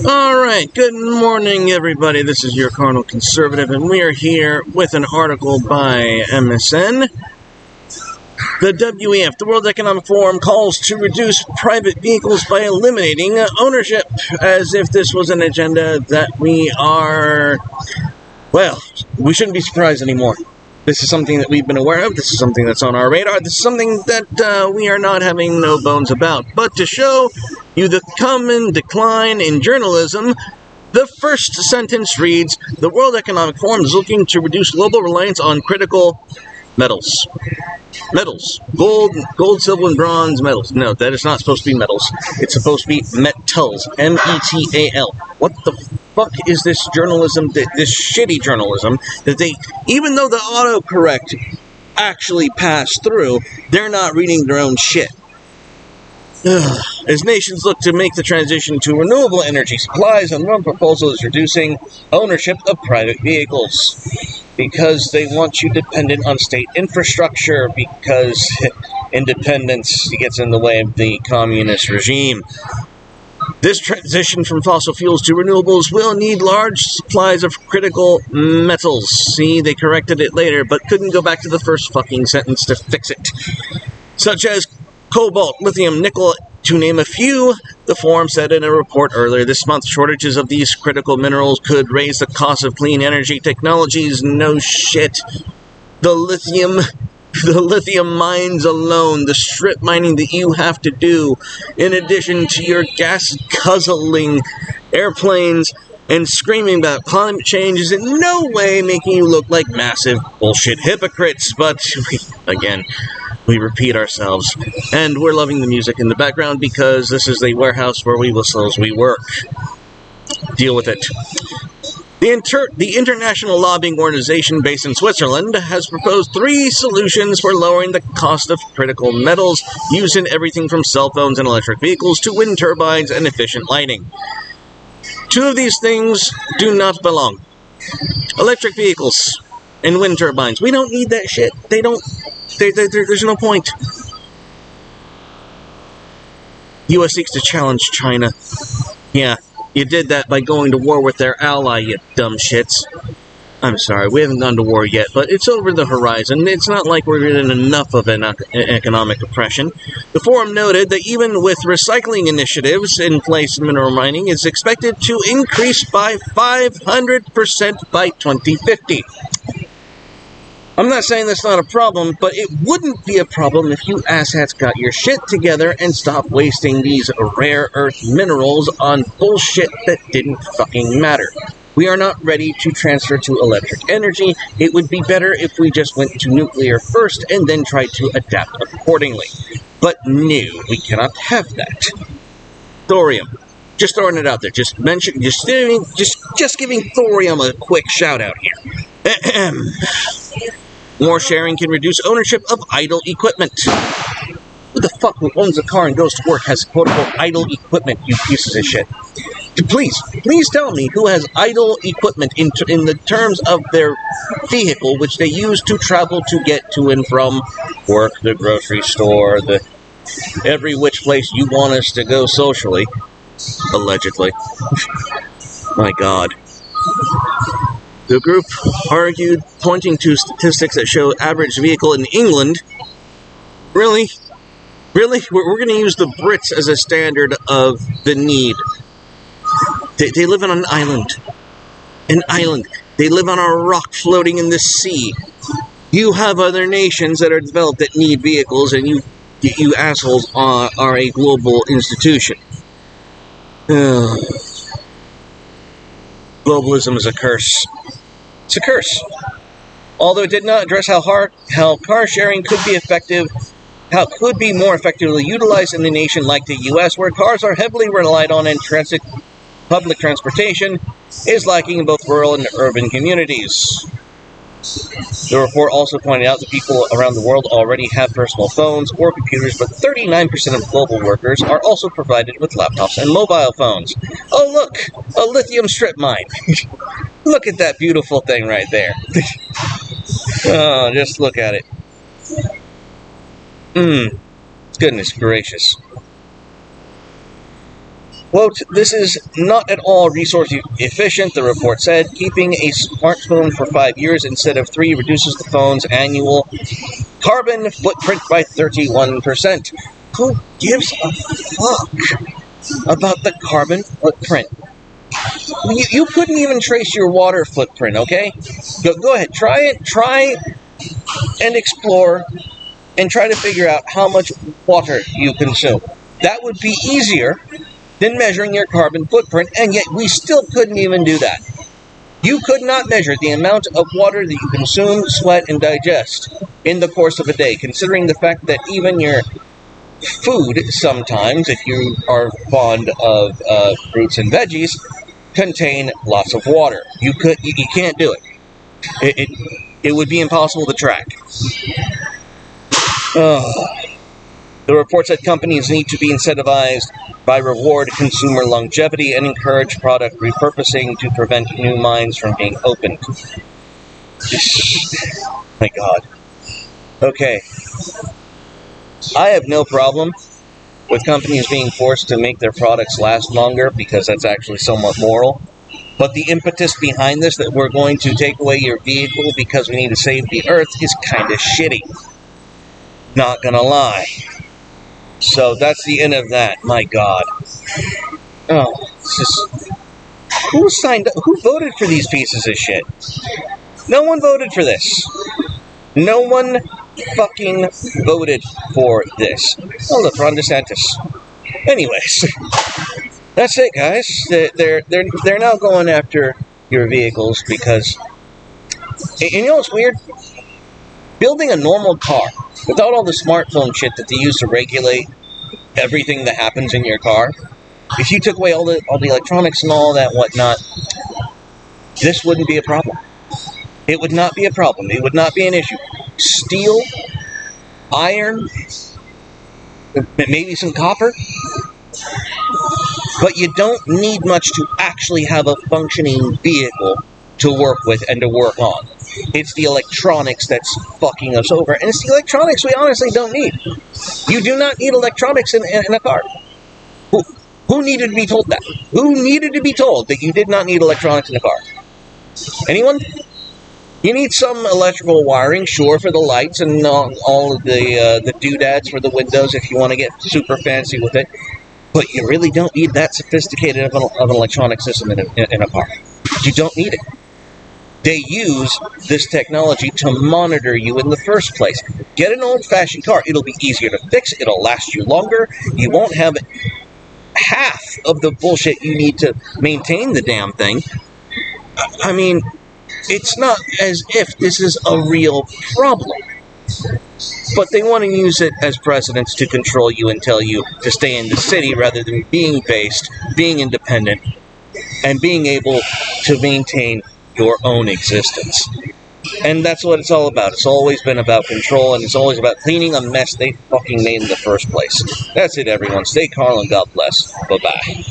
Alright, good morning everybody, this is your Carnal Conservative, and we are here with an article by MSN. The WEF, the World Economic Forum, calls to reduce private vehicles by eliminating ownership, as if this was an agenda that we shouldn't be surprised anymore. This is something that we've been aware of, this is something that's on our radar, this is something that we are not having no bones about. But to show you the common decline in journalism, the first sentence reads, the World Economic Forum is looking to reduce global reliance on critical metals. Metals. Gold, silver, and bronze metals. No, that is not supposed to be metals. It's supposed to be metals. M-E-T-A-L. What the fuck is this journalism, this shitty journalism, that they, even though the autocorrect actually passed through, they're not reading their own shit. As nations look to make the transition to renewable energy supplies, and one proposal is reducing ownership of private vehicles. Because they want you dependent on state infrastructure, because independence gets in the way of the communist regime. This transition from fossil fuels to renewables will need large supplies of critical metals. See, they corrected it later, but couldn't go back to the first fucking sentence to fix it. Such as cobalt, lithium, nickel, to name a few. The forum said in a report earlier this month, shortages of these critical minerals could raise the cost of clean energy technologies. No shit. The lithium mines alone, the strip mining that you have to do, in addition to your gas-guzzling airplanes and screaming about climate change, is in no way making you look like massive bullshit hypocrites. But, again, we repeat ourselves, and we're loving the music in the background because this is the warehouse where we whistle as we work. Deal with it. The International Lobbying Organization based in Switzerland has proposed 3 solutions for lowering the cost of critical metals used in everything from cell phones and electric vehicles to wind turbines and efficient lighting. 2 of these things do not belong. Electric vehicles and wind turbines. We don't need that shit. There's no point. U.S. seeks to challenge China. Yeah, you did that by going to war with their ally, you dumb shits. I'm sorry, we haven't gone to war yet, but it's over the horizon. It's not like we're in enough of an economic oppression. The forum noted that even with recycling initiatives in place in mineral mining, it's expected to increase by 500% by 2050. I'm not saying that's not a problem, but it wouldn't be a problem if you asshats got your shit together and stopped wasting these rare earth minerals on bullshit that didn't fucking matter. We are not ready to transfer to electric energy. It would be better if we just went to nuclear first and then tried to adapt accordingly. But no, we cannot have that. Thorium. Just throwing it out there. Just giving thorium a quick shout out here. More sharing can reduce ownership of idle equipment. Who the fuck owns a car and goes to work has quote-unquote idle equipment, you pieces of shit? Please tell me who has idle equipment in the terms of their vehicle, which they use to travel to get to and from work, the grocery store, every which place you want us to go socially. Allegedly. My God. The group argued, pointing to statistics that show average vehicle in England. Really? We're going to use the Brits as a standard of the need. They live on an island. An island. They live on a rock floating in the sea. You have other nations that are developed that need vehicles, and you assholes are a global institution. Globalism is a curse. It's a curse. Although it did not address how car sharing could be more effectively utilized in a nation like the U.S., where cars are heavily relied on and public transportation is lacking in both rural and urban communities. The report also pointed out that people around the world already have personal phones or computers, but 39% of global workers are also provided with laptops and mobile phones. Oh look! A lithium strip mine! Look at that beautiful thing right there. Oh, just look at it. Goodness gracious. Quote, "This is not at all resource efficient," the report said. "Keeping a smartphone for 5 years instead of 3 reduces the phone's annual carbon footprint by 31%. Who gives a fuck about the carbon footprint? You couldn't even trace your water footprint, okay? Go ahead, try it. Try and explore and try to figure out how much water you consume. That would be easier than measuring your carbon footprint, and yet we still couldn't even do that. You could not measure the amount of water that you consume, sweat, and digest in the course of a day, considering the fact that even your food sometimes, if you are fond of fruits and veggies, contain lots of water. You can't do it. It would be impossible to track. The report said companies need to be incentivized by reward consumer longevity and encourage product repurposing to prevent new mines from being opened. My God. Okay. I have no problem with companies being forced to make their products last longer because that's actually somewhat moral. But the impetus behind this, that we're going to take away your vehicle because we need to save the earth, is kind of shitty. Not gonna lie. So that's the end of that. My God. Oh, it's just... Who signed up? Who voted for these pieces of shit? No one voted for this. No one fucking voted for this. Oh, look, Ron DeSantis. Anyways, that's it, guys. They're now going after your vehicles because... And you know what's weird? Building a normal car without all the smartphone shit that they use to regulate everything that happens in your car, if you took away all the electronics and all that whatnot, this wouldn't be a problem. It would not be a problem. It would not be an issue. Steel, iron, maybe some copper, but you don't need much to actually have a functioning vehicle to work with and to work on. It's the electronics that's fucking us over, and it's the electronics we honestly don't need. You do not need electronics in a car. Who needed to be told that? Who needed to be told that you did not need electronics in a car? Anyone? You need some electrical wiring, sure, for the lights and all of the doodads for the windows if you want to get super fancy with it. But you really don't need that sophisticated of an electronic system in a car. You don't need it. They use this technology to monitor you in the first place. Get an old-fashioned car. It'll be easier to fix. It'll last you longer. You won't have half of the bullshit you need to maintain the damn thing. I mean, it's not as if this is a real problem. But they want to use it as precedents to control you and tell you to stay in the city rather than being based, being independent, and being able to maintain your own existence. And that's what it's all about. It's always been about control, and it's always about cleaning a mess they fucking made in the first place. That's it, everyone. Stay carnal and God bless. Bye-bye.